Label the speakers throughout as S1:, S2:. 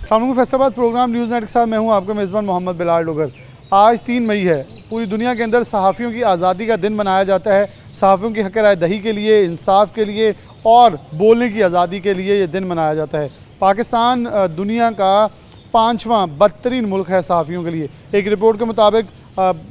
S1: Faisalabad programme news net के साथ मैं हूं आपका मेज़बान मोहम्मद बिलाल डोगर। आज 3 मई है। पूरी दुनिया के अंदर सहाफ़ियों की आज़ादी का दिन मनाया जाता है। सहाफ़ियों की हक़ राय दही के लिए, इंसाफ के लिए और बोलने की आज़ादी के लिए ये दिन मनाया जाता है। पाकिस्तान दुनिया का 5वां बदतरीन मुल्क है सहाफ़ियों के लिए। एक रिपोर्ट के मुताबिक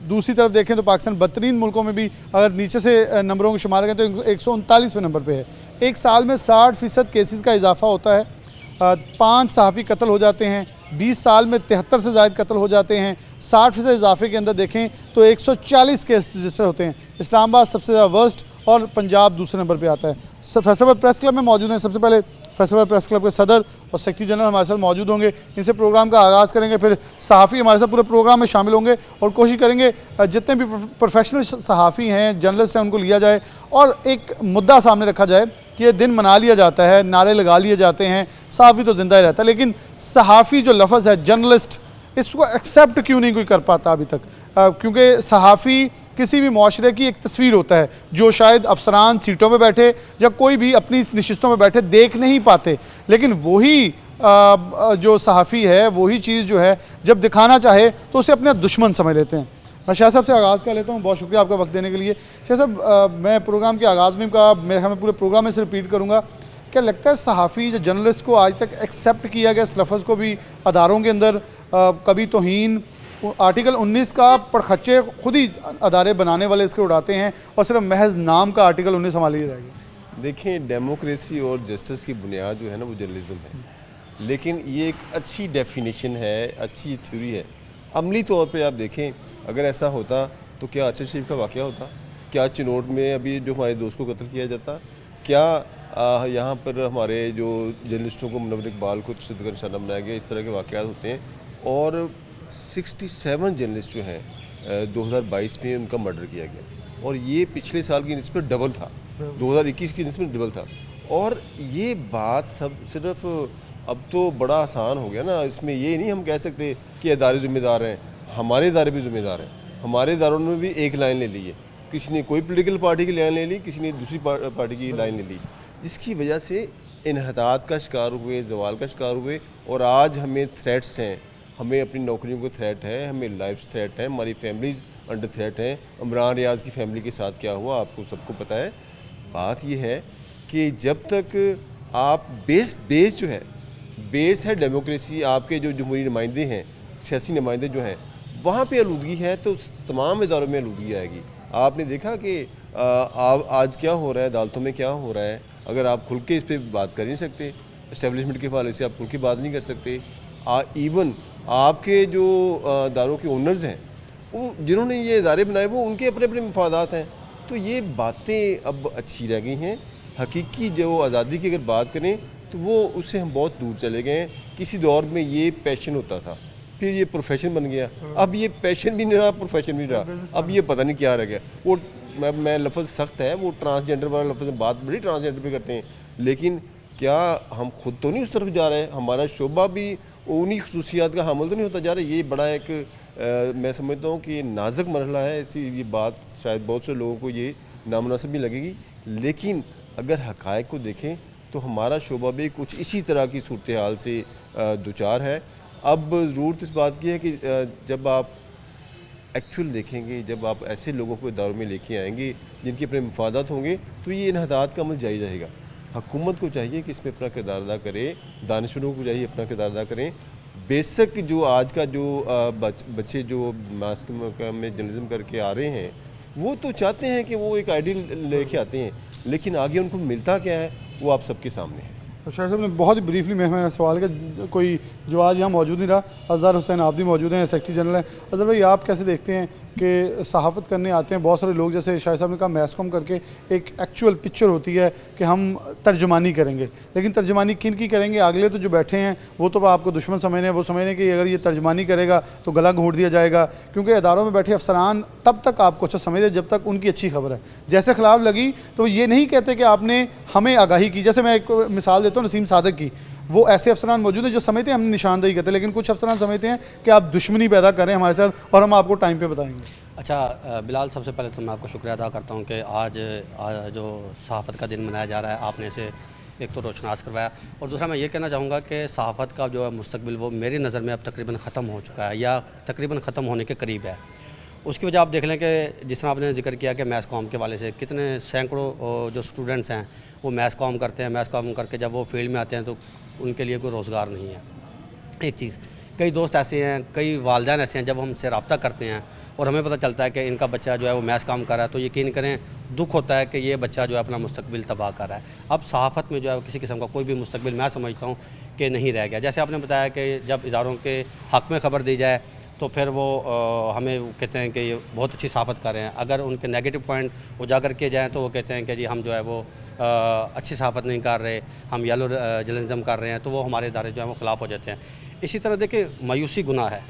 S1: दूसरी तरफ देखें तो पाकिस्तान बदतरीन मुल्कों में भी अगर नीचे से नंबरों को शुमार करें तो 139वें नंबर पर है। एक साल में 60% केसेस का इजाफा होता है। 5 सहाफ़ी कत्ल हो जाते हैं। 20 साल में 73 से ज़ायद कत्ल हो जाते हैं। 60% इजाफे के अंदर देखें तो 140 केस रजिस्टर होते हैं। इस्लामाबाद सबसे ज़्यादा वर्स्ट और पंजाब दूसरे नंबर पे आता है। फैसलाबाद प्रेस क्लब में मौजूद हैं। सबसे पहले फैसलाबाद प्रेस क्लब के सदर और सेक्रेटरी जनरल हमारे साथ मौजूद होंगे। इनसे प्रोग्राम का आगाज़ करेंगे, फिर सहाफ़ी हमारे साथ पूरे प्रोग्राम में शामिल होंगे और कोशिश करेंगे जितने भी प्रोफेशनल सहाफ़ी हैं, जर्नलिस्ट हैं, उनको लिया जाए और एक मुद्दा सामने रखा जाए कि ये दिन मना लिया जाता है, नारे लगा लिए जाते हैं, सहाफ़ी तो ज़िंदा ही रहता है, लेकिन सहाफ़ी जो लफ्ज़ है जर्नलिस्ट, इसको एक्सेप्ट क्यों नहीं कोई कर पाता अभी तक? क्योंकि सहाफ़ी किसी भी माशरे की एक तस्वीर होता है जो शायद अफसरान सीटों में बैठे या कोई भी अपनी नशिस्तों में बैठे देख नहीं पाते, लेकिन वही जो सहाफ़ी है वही चीज़ जो है जब दिखाना चाहे तो उसे अपने दुश्मन समझ लेते हैं। मैं शाह साहब से आगाज़ कर लेता हूँ। बहुत शुक्रिया आपका वक्त देने के लिए। शाह साहब, मैं प्रोग्राम के आगाज़ में का मेरे ख्याल में पूरे प्रोग्राम में से रिपीट करूँगा, क्या लगता है सहाफ़ी या जर्नलिस्ट को आज तक एक्सेप्ट किया गया इस लफ्ज़ को भी अदारों के अंदर? कभी तौहीन आर्टिकल 19 का पड़खच्चे खुद ही अदारे बनाने वाले इसके उड़ाते हैं और सिर्फ महज नाम का आर्टिकल 19 हमारे लिए रहेगा।
S2: देखिए, डेमोक्रेसी और जस्टिस की बुनियाद जो है ना वो जर्नलिज्म है, लेकिन ये एक अच्छी डेफिनेशन है, अच्छी थ्योरी है। अमली तौर पे आप देखें, अगर ऐसा होता तो क्या अरशद शरीफ का वाक़या होता? क्या चिनोट में अभी जो हमारे दोस्त को कत्ल किया जाता? क्या यहाँ पर हमारे जो जर्नलिस्टों को, मुनव्वर इकबाल को तशद्दुद का निशाना बनाया गया? इस तरह के वाक़यात होते हैं। और 67 जर्नलिस्ट जो हैं 2022 में उनका मर्डर किया गया और ये पिछले साल की निस्बत डबल था, 2021 की निस्बत डबल था। और ये बात सब सिर्फ अब तो बड़ा आसान हो गया ना, इसमें ये नहीं हम कह सकते कि इदारे ज़िम्मेदार हैं, हमारे इदारे भी ज़िम्मेदार हैं। हमारे इदारों ने भी एक लाइन ले ली है, किसी ने कोई पॉलिटिकल पार्टी की लाइन ले ली, किसी ने दूसरी पार्टी की लाइन ले ली, जिसकी वजह से इन्हतात का शिकार हुए, जवाल का शिकार हुए। और आज हमें थ्रेट्स हैं, हमें अपनी नौकरियों को थ्रेट है, हमें लाइफ थ्रेट है, हमारी फैमिलीज़ अंडर थ्रेट हैं। इमरान रियाज की फैमिली के साथ क्या हुआ आपको सबको पता है। बात यह है कि जब तक आप बेस जो है, बेस है डेमोक्रेसी, आपके जो जमहूरी नुमाइंदे हैं, सियासी नुमाइंदे जो हैं, वहाँ पे आलूदगी है तो तमाम इदारों में आलूदगी आएगी। आपने देखा कि आज क्या हो रहा है, अदालतों में क्या हो रहा है। अगर आप खुल के इस पर बात कर नहीं सकते, इस्टेब्लिशमेंट के हवाले से आप खुल के बात नहीं कर सकते। इवन आपके जो इदारों के ओनर्स हैं, वो जिन्होंने ये इदारे बनाए, वो उनके अपने अपने मफादात हैं। तो ये बातें अब अच्छी रह गई हैं। हकीकी जो आज़ादी की अगर बात करें तो वो उससे हम बहुत दूर चले गए हैं। किसी दौर में ये पैशन होता था, फिर ये प्रोफेशन बन गया, अब ये पैशन भी नहीं रहा, प्रोफेशन भी नहीं रहा, अब ये पता नहीं क्या रह गया। वो मैं लफ्ज़ सख्त है, वो ट्रांसजेंडर वाला लफ्ज़, बात बड़ी ट्रांसजेंडर पे करते हैं, लेकिन क्या हम खुद तो नहीं उस तरफ जा रहे हैं? हमारा शोबा भी उन्हीं खसूसियात का हामिल तो नहीं होता जा रहा है? ये बड़ा एक मैं समझता हूँ कि नाजुक मरहला है। ऐसी ये बात शायद बहुत से लोगों को ये नामुनासिब भी लगेगी, लेकिन अगर हक़ाइक़ को देखें तो हमारा शोबा भी कुछ इसी तरह की सूरत हाल से दुचार है। अब ज़रूरत इस बात की है कि जब आप एक्चुअल देखेंगे, जब आप ऐसे लोगों को इदारों में लेके आएंगे जिनके अपने मफादात होंगे, तो ये इन्हतात का अमल जारी रहेगा। हुकूमत को चाहिए कि इसमें अपना किरदार अदा करे, दानिशवरों को चाहिए अपना किरदार अदा करें। बेसिक जो आज का जो बच्चे जो मास में जर्नलिज्म करके आ रहे हैं, वो तो चाहते हैं कि वो एक आइडियल लेके आते हैं, लेकिन आगे उनको मिलता क्या है वो आप सबके सामने है।
S1: तो शाह साहब ने बहुत ही ब्रीफली मेरा सवाल का कोई जो आज यहाँ मौजूद नहीं रहा, अज़हर हुसैन आबदी मौजूद हैं, सेक्रेटरी जनरल हैं। अज़हर भाई, आप कैसे देखते हैं कि सहाफ़त करने आते हैं बहुत सारे लोग, जैसे शाह साहब ने कहा मैसकॉम करके एक एक्चुअल पिक्चर होती है कि हम तर्जुमानी करेंगे, लेकिन तर्जुमानी किन की करेंगे? अगले तो जो बैठे हैं वो तो आपको दुश्मन समझने, वो समझने कि अगर ये तर्जुमानी करेगा तो गला घोंट दिया जाएगा, क्योंकि इदारों में बैठे अफसरान तब तक आपको अच्छा समझते जब तक उनकी अच्छी खबर है। जैसे खिलाफ लगी तो ये नहीं कहते कि आपने हमें आगाही की। जैसे मैं एक मिसाल देता हूँ नसीम सादक की, वो ऐसे अफसरान मौजूद हैं जो समझते हैं हम निशानदेही करते हैं, लेकिन कुछ अफसरान समझते हैं कि आप दुश्मनी पैदा करें हमारे साथ और हम आपको टाइम पे बताएंगे।
S3: अच्छा बिलाल, सबसे पहले तो मैं आपको शुक्रिया अदा करता हूं कि आज जो सहाफ़त का दिन मनाया जा रहा है, आपने इसे एक तो रोशनास करवाया, और दूसरा मैं ये कहना चाहूँगा कि सहाफ़त का जो है मुस्तकबिल वो मेरी नज़र में अब तकरीबन ख़त्म हो चुका है या तकरीबन ख़त्म होने के करीब है। उसकी वजह आप देख लें कि जिस तरह आपने जिक्र किया कि मैथ्स कॉम के वाले से कितने सैकड़ों जो स्टूडेंट्स हैं वो मैथ्स कॉम करते हैं, मैथ्स कॉम करके जब वो फील्ड में आते हैं तो उनके लिए कोई रोज़गार नहीं है। एक चीज़, कई दोस्त ऐसे हैं, कई वालिदैन ऐसे हैं, जब हमसे रब्ता करते हैं और हमें पता चलता है कि इनका बच्चा जो है वो मैथ्स काम कर रहा है, तो यकीन करें दुख होता है कि ये बच्चा जो है अपना मुस्तकबिल तबाह कर रहा है। अब सहाफ़त में जो है किसी किस्म का कोई भी मुस्तकबिल मैं समझता हूँ कि नहीं रह गया। जैसे आपने बताया कि जब इदारों के हक़ में ख़बर दी जाए तो फिर वो हमें कहते हैं कि ये बहुत अच्छी सहाफ़त कर रहे हैं, अगर उनके नेगेटिव पॉइंट उजागर किए जाएँ तो वो कहते हैं कि जी हम जो है वो अच्छी सहाफ़त नहीं कर रहे, हम येलो जर्नलिज़म कर रहे हैं, तो वो हमारे इदारे जो है वो ख़िलाफ़ हो जाते हैं। इसी तरह देखिए, मायूसी गुनाह है।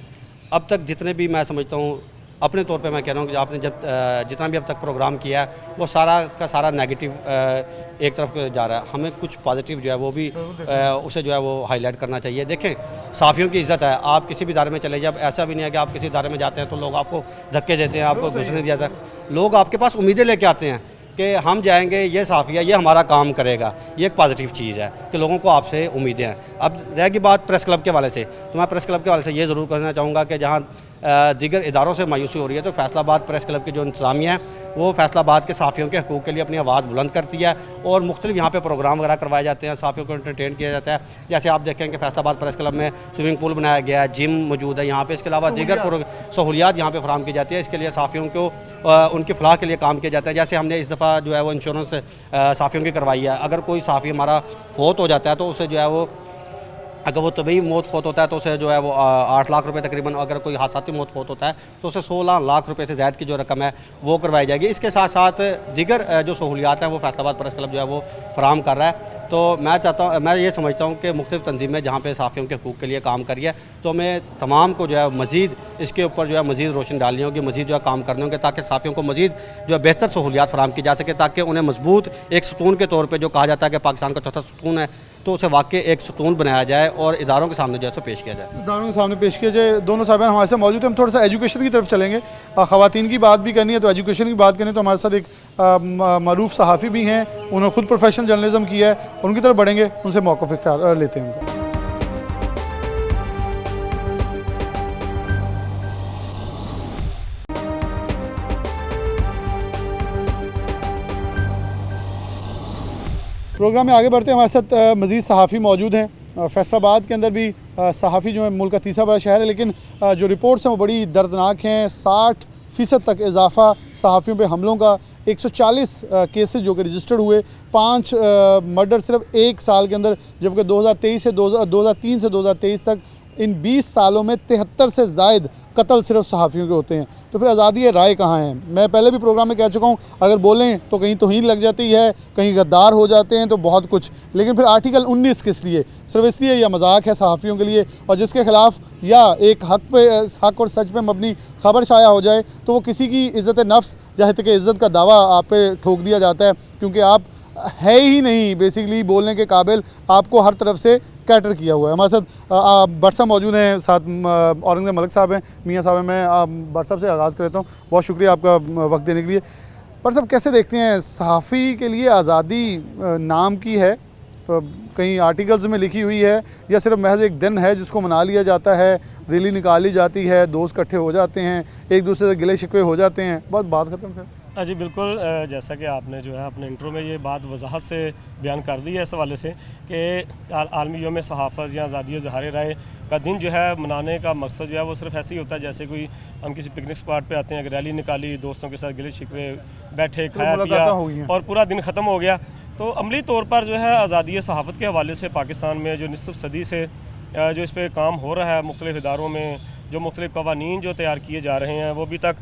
S3: अब तक जितने भी मैं समझता हूँ, अपने तौर पे मैं कह रहा हूँ कि आपने जब जितना भी अब तक प्रोग्राम किया है वो सारा का सारा नेगेटिव एक तरफ जा रहा है। हमें कुछ पॉजिटिव जो है वो भी उसे जो है वो हाईलाइट करना चाहिए। देखें, सहाफ़ियों की इज़्ज़त है, आप किसी भी इदारे में चले जाए, ऐसा भी नहीं है कि आप किसी इदारे में जाते हैं तो लोग आपको धक्के देते हैं, आपको घुसने दिया जाता है। लोग आपके पास उम्मीदें लेके आते हैं कि हम जाएंगे, ये सहाफ़ी है, ये हमारा काम करेगा। ये एक पॉजिटिव चीज़ है कि लोगों को आपसे उम्मीदें हैं। अब रहेगी बात प्रेस क्लब के वाले से, तो मैं प्रेस क्लब के वाले से ये ज़रूर कहना चाहूँगा कि जहाँ दीगर इदारों से मायूसी हो रही है तो फैसलाबाद प्रेस क्लब की जो इंतज़ामिया है वो फैसलाबाद के सहाफ़ियों के हकूक़ के लिए अपनी आवाज़ बुलंद करती है और मुख्तलिफ यहाँ पे प्रोग्राम वगैरह करवाए जाते हैं, सहाफ़ियों को एंटरटेन किया जाता है। जैसे आप देखें कि फैसलाबाद प्रेस क्लब में स्विमिंग पूल बनाया गया है, जिम मौजूद है यहाँ पे, इसके अलावा दीगर सहूलियात यहाँ पे फराहम की जाती है। इसके लिए सहाफ़ियों को उनकी फ़लाह के लिए काम किया जाता है। जैसे हमने इस दफ़ा जो है वो इंश्योरेंस सहाफ़ियों की करवाई है। अगर कोई सहाफ़ी हमारा फ़ौत हो जाता है तो उसे जो है वो, अगर वो तभी मौत फौत होता है तो उसे जो है वो 8 लाख रुपए तकरीबन, अगर कोई हादसाती मौत फौत होता है तो उसे 16 लाख रुपए से ज़्यादा की जो रकम है वो करवाई जाएगी। इसके साथ साथ दीगर जो सहूलियात हैं वो फैसलाबाद प्रेस क्लब जो है वो फराहम कर रहा है। तो मैं ये समझता हूँ कि मुख्तलिफ तंजीमें जहाँ पे सहाफ़ियों के हकूक़ के लिए काम करी है, तो हमें तमाम को जो है मज़ीद इसके ऊपर जो है मज़ीद रोशनी डालनी होगी, मज़ीद जो है काम करने होंगे ताकि सहाफ़ियों को मज़ीद जो है बेहतर सहूलियात फराहम की जा सके, ताकि उन्हें मजबूत एक सतून के तौर पर जो कहा जाता है कि पाकिस्तान का चौथा सतून है, तो उसे वाकई एक सतून बनाया जाए और इदारों के सामने जो है पेश किया जाए।
S1: इदारों के सामने पेश किया जाए। दोनों साहब हमारे साथ मौजूद हैं। हम थोड़ा सा एजुकेशन की तरफ चलेंगे। ख़वातीन की बात भी करनी है तो एजुकेशन की बात करें तो हमारे साथ एक मरूफ सहाफ़ी भी हैं, उन्होंने खुद प्रोफेशनल जर्नलिज्म किया है, उनकी तरफ बढ़ेंगे, उनसे मौक़िफ़ इख्तियार लेते हैं उनको। प्रोग्राम में आगे बढ़ते हैं, हमारे साथ मज़ीद सहाफ़ी मौजूद हैं। फैसलाबाद के अंदर भी सहाफ़ी जो है मुल्क का तीसरा बड़ा शहर है, लेकिन जो रिपोर्ट्स हैं वो बड़ी दर्दनाक हैं। 60% तक इजाफ़ा सहाफ़ियों पे हमलों का, 140 केसेस जो कि रजिस्टर्ड हुए, 5 मर्डर सिर्फ एक साल के अंदर, जबकि 2003 से 2023 तक इन 20 सालों में 73 से ज़ायद कत्ल सिर्फ सहाफ़ियों के होते हैं। तो फिर आज़ादी राय कहाँ है? मैं पहले भी प्रोग्राम में कह चुका हूँ, अगर बोलें तो कहीं तौहीन लग जाती है, कहीं गद्दार हो जाते हैं, तो बहुत कुछ। लेकिन फिर आर्टिकल 19 किस लिए? सिर्फ इसलिए यह मजाक है सहाफ़ियों के लिए, और जिसके ख़िलाफ़ या एक हक़ और सच पे मबनी ख़बर शाया हो जाए तो वो किसी की इज़्ज़त नफ्स या हत्या इज़्ज़त का दावा आप पे ठोक दिया जाता है, क्योंकि आप है ही नहीं बेसिकली बोलने के काबिल, आपको हर तरफ से कैटर किया हुआ है। हमारे साथ भट्ट साहब मौजूद हैं, साथ औरंगज़ेब मलिक साहब हैं, मियाँ साहब हैं। मैं भट्ट साहब से आगाज़ करता हूँ, बहुत शुक्रिया आपका वक्त देने के लिए। भट्ट साहब, कैसे देखते हैं सहाफ़ी के लिए आज़ादी नाम की है, कहीं आर्टिकल्स में लिखी हुई है, या सिर्फ महज एक दिन है जिसको मना लिया जाता है, रैली निकाली जाती है, दोस्त इकट्ठे हो जाते हैं, एक दूसरे से गिले शिकवे हो जाते हैं, बस बात ख़त्म फिर?
S4: जी बिल्कुल, जैसा कि आपने जो है अपने इंट्रो में ये बात वजाहत से बयान कर दी है इस हवाले से कि आलमी यौम सहाफ़त या आज़ादी ज़हार राय का दिन जो है मनाने का मकसद जो है वो सिर्फ ऐसे ही होता है जैसे कोई हम किसी पिकनिक स्पॉट पे आते हैं, रैली निकाली, दोस्तों के साथ गिले शिकवे, बैठे, खाया पिया और पूरा दिन ख़त्म हो गया। तो अमली तौर पर जो है आज़ादी सहाफ़त के हवाले से पाकिस्तान में जो निसफ़ सदी से जो इस पर काम हो रहा है, मुख्तलिफ़ इदारों में जो मुख्तलिफ़ क़वानीन जो तैयार किए जा रहे हैं वो अभी तक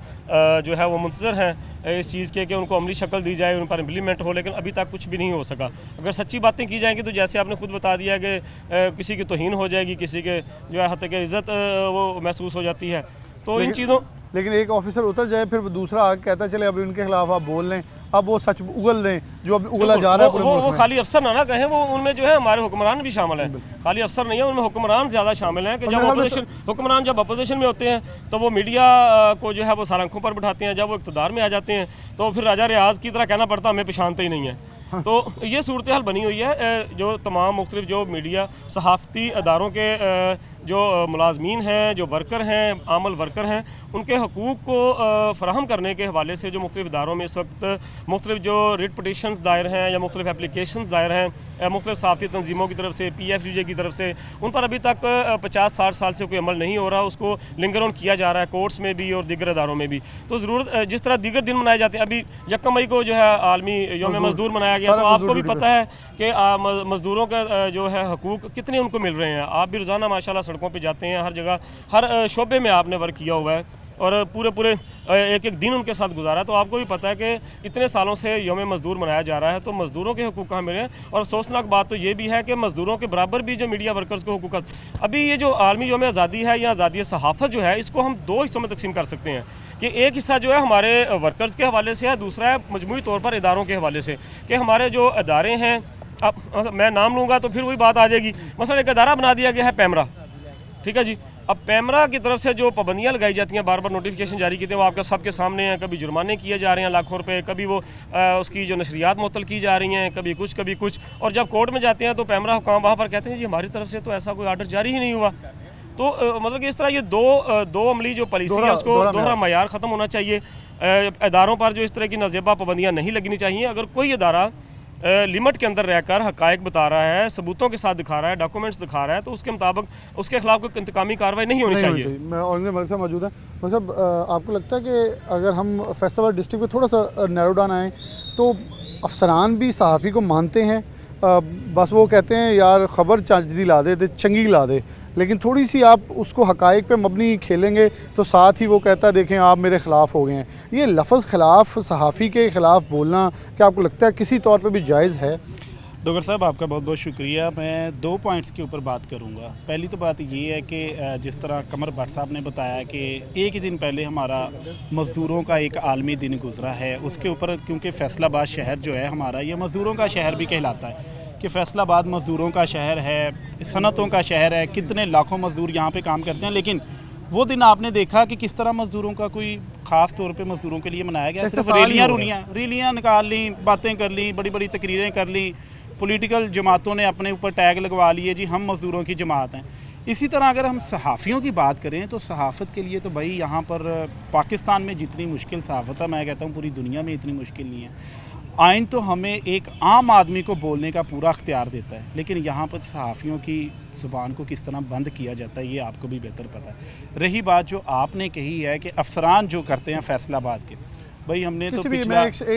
S4: जो है वो मुंतज़र हैं इस चीज़ के कि उनको अमली शक्ल दी जाए, उन पर इम्प्लीमेंट हो, लेकिन अभी तक कुछ भी नहीं हो सका। अगर सच्ची बातें की जाएंगी तो जैसे आपने खुद बता दिया कि किसी की तौहीन हो जाएगी, किसी के जो है हत्या की इज़्ज़त वो महसूस हो जाती है। तो इन चीज़ों, लेकिन
S1: एक ऑफिसर उतर जाए, फिर दूसरा आगे कहता है चले अब इनके खिलाफ आप बोल लें, अब वो सच उगल दें जो अब उगला जा रहा है पूरे मुल्क में।
S4: वो खाली अफसर ना कहें, वो उनमें जो है हमारे हुक्मरान भी शामिल हैं, खाली अफसर नहीं है, उनमें हुक्मरान ज़्यादा शामिल हैं कि जब हुक्मरान जब अपोजिशन में होते हैं तो वो मीडिया को जो है वो सर आंखों पर बिठाते हैं, जब वो इक़्तिदार में आ जाते हैं तो फिर राजा रियाज की तरह कहना पड़ता हमें पहचानते ही नहीं है। तो ये सूरत हाल बनी हुई है। जो तमाम मुख्तलिफ जो मीडिया सहाफ़ती अदारों के जो मुलाजमीन हैं, जो वर्कर हैं, आमल वर्कर हैं, उनके हकूक़ को फ़राहम करने के हवाले से जो मुख्तलिफ इदारों में इस वक्त मुख्तलिफ जो रिट पटिशन्स दायर हैं या मुख्तलिफ एप्लीकेशंस दायर हैं मुख्तलिफ सहाफ़ती तंजीमों की तरफ से, PFUJ की तरफ से, उन पर अभी तक 50-60 साल से कोई अमल नहीं हो रहा। उसको लिंगर ऑन किया जा रहा है कोर्ट्स में भी और दीगर अदारों में भी। तो ज़रूरत जिस तरह दीगर दिन मनाए जाते हैं, अभी 1 मई को जो है आलमी यौम मज़दूर मनाया गया, तो आपको भी पता है कि मज़दूरों का जो है हकूक़ कितने उनको मिल रहे हैं। आप भी रोज़ाना माशाल्लाह सड़कों पे जाते हैं, हर जगह हर शोबे में आपने वर्क किया हुआ है और पूरे एक दिन उनके साथ गुजारा है। तो आपको भी पता है कि इतने सालों से यौम मज़दूर मनाया जा रहा है, तो मज़दूरों के हकूक़ कहाँ मिले हैं। और अफसोसनाक बात तो ये भी है कि मज़दूरों के बराबर भी जो मीडिया वर्कर्स को हकूक़, अभी ये जो आलमी यौम आज़ादी है या आज़ादी सहाफ़त जो है, इसको हम 2 हिस्सों में तकसीम कर सकते हैं कि एक हिस्सा जो है हमारे वर्कर्स के हवाले से है, दूसरा है मजमूई तौर पर इदारों के हवाले से कि हमारे जो अदारे हैं, अब मैं नाम लूँगा तो फिर वही बात आ जाएगी। मसलन एक अदारा बना दिया गया है पैमरा, ठीक है जी। अब पैमरा की तरफ से जो पाबंदियाँ लगाई जाती हैं, बार बार नोटिफिकेशन जारी किए हैं, वो आपके सबके सामने हैं। कभी जुर्माने किए जा रहे हैं लाखों रुपए, कभी वो उसकी जो नशरियात मुअत्तल की जा रही हैं, कभी कुछ। और जब कोर्ट में जाते हैं तो पैमरा हुकाम वहाँ पर कहते हैं जी हमारी तरफ से तो ऐसा कोई आर्डर जारी ही नहीं हुआ। तो मतलब कि इस तरह ये दो अमली जो पॉलिसी है उसको दोहरा मयार ख़त्म होना चाहिए। अदारों पर जो इस तरह की नाजेबा पाबंदियाँ नहीं लगनी चाहिए। अगर कोई अदारा लिमिट के अंदर रहकर हकायक बता रहा है, सबूतों के साथ दिखा रहा है, डॉक्यूमेंट्स दिखा रहा है, तो उसके मुताबिक उसके खिलाफ कोई इंतकामी कार्रवाई नहीं होनी चाहिए।
S1: मैं औरंगजेब मलिक साहब मौजूद है। मतलब आपको लगता है कि अगर हम फैसलाबाद डिस्ट्रिक्ट में थोड़ा सा नैरो डाउन आएँ तो अफसरान भी सहाफ़ी को मानते हैं, बस वो कहते हैं यार ख़बर चंगी ला दे चंगी ला दे, लेकिन थोड़ी सी आप उसको हकायक पे मबनी खेलेंगे तो साथ ही वो कहता है देखें आप मेरे ख़िलाफ़ हो गए हैं। ये लफ्ज़ ख़िलाफ़ सहाफ़ी के ख़िलाफ़ बोलना क्या आपको लगता है किसी तौर पे भी जायज़ है?
S5: डॉक्टर साहब आपका बहुत बहुत शुक्रिया। मैं 2 पॉइंट्स के ऊपर बात करूंगा। पहली तो बात ये है कि जिस तरह कमर भट्ट साहब ने बताया कि एक ही दिन पहले हमारा मज़दूरों का एक आलमी दिन गुजरा है, उसके ऊपर क्योंकि फैसलाबाद शहर जो है हमारा, ये मज़दूरों का शहर भी कहलाता है कि फैसलाबाद मज़दूरों का शहर है, सनतों का शहर है, कितने लाखों मज़दूर यहाँ पे काम करते हैं। लेकिन वो दिन आपने देखा कि किस तरह मज़दूरों का कोई ख़ास तौर पे मज़दूरों के लिए मनाया गया। सिर्फ रैलियाँ निकाल ली, बातें कर ली, बड़ी बड़ी तकरीरें कर ली, पॉलिटिकल जमातों ने अपने ऊपर टैग लगवा लिए जी हम मज़दूरों की जमात हैं। इसी तरह अगर हम सहाफ़ियों की बात करें तो सहाफ़त के लिए तो भाई यहाँ पर पाकिस्तान में जितनी मुश्किल सहाफ़त है, मैं कहता हूँ पूरी दुनिया में इतनी मुश्किल नहीं है। आइन तो हमें एक आम आदमी को बोलने का पूरा अख्तियार देता है, लेकिन यहाँ पर सहाफ़ियों की ज़ुबान को किस तरह बंद किया जाता है ये आपको भी बेहतर पता है। रही बात जो आपने कही है कि अफसरान जो करते हैं फैसलाबाद के, भाई हमने तो पिछला
S1: एक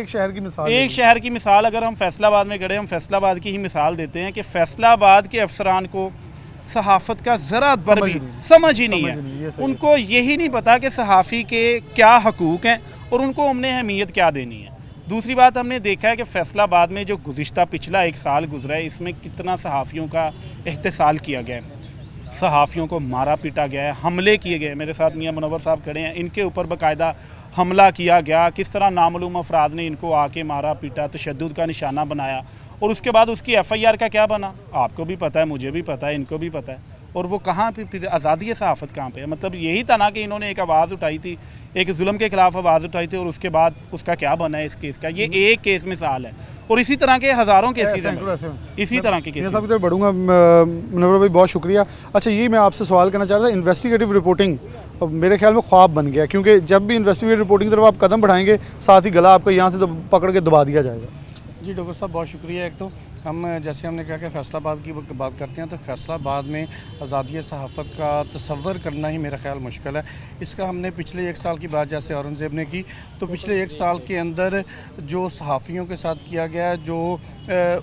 S5: शहर की मिसाल अगर हम फैसलाबाद में खड़े, हम फैसलाबाद की ही मिसाल देते हैं कि फैसलाबाद के अफसरान को सहाफ़त का ज़रा पर भी समझ ही नहीं है। उनको यही नहीं पता कि सहाफ़ी के क्या हकूक़ हैं और उनको हमने अहमियत क्या देनी है। दूसरी बात हमने देखा है कि फैसलाबाद में जो गुज़िश्ता पिछला 1 साल गुजरा है, इसमें कितना सहाफ़ियों का एहतसाल किया गया है, सहाफ़ियों को मारा पीटा गया है, हमले किए गए। मेरे साथ मियां मुनव्वर साहब खड़े हैं, इनके ऊपर बाकायदा हमला किया गया, किस तरह नामालूम अफराद ने इनको आके मारा पीटा, तशद्दुद का निशाना बनाया। और उसके बाद उसकी FIR का क्या बना आपको भी पता है, मुझे भी पता है, इनको भी पता है। और वो कहाँ पे फिर आज़ादी सहाफ़त कहाँ पे है? मतलब यही था ना कि इन्होंने एक आवाज़ उठाई थी, एक जुल्म के ख़िलाफ़ आवाज़ उठाई थी, और उसके बाद उसका क्या बना है इस केस का? ये एक केस मिसाल है और इसी तरह के हज़ारों केसेस हैं, इसी तरह के केसेस।
S1: साहब की तरफ बढ़ूँगा। मुनव्वर भाई बहुत शुक्रिया। अच्छा ये मैं आपसे सवाल करना चाह रहा था, इन्वेस्टिगेटिव रिपोर्टिंग मेरे ख्याल में ख्वाब बन गया, क्योंकि जब भी इन्वेस्टिगेटिव रिपोर्टिंग की तरफ आप कदम बढ़ाएंगे साथ ही गला आपका यहाँ से पकड़ के दबा दिया जाएगा।
S6: जी डॉक्टर साहब बहुत शुक्रिया। एक तो हम जैसे हमने कहा कि फैसलाबाद की बात करते हैं, तो फैसलाबाद में आज़ादी सहाफ़त का तसव्वुर करना ही मेरा ख़्याल मुश्किल है। इसका हमने पिछले 1 साल की बात जैसे औरंगज़ेब ने की, तो पिछले 1 साल के अंदर जो सहाफ़ियों के साथ किया गया, जो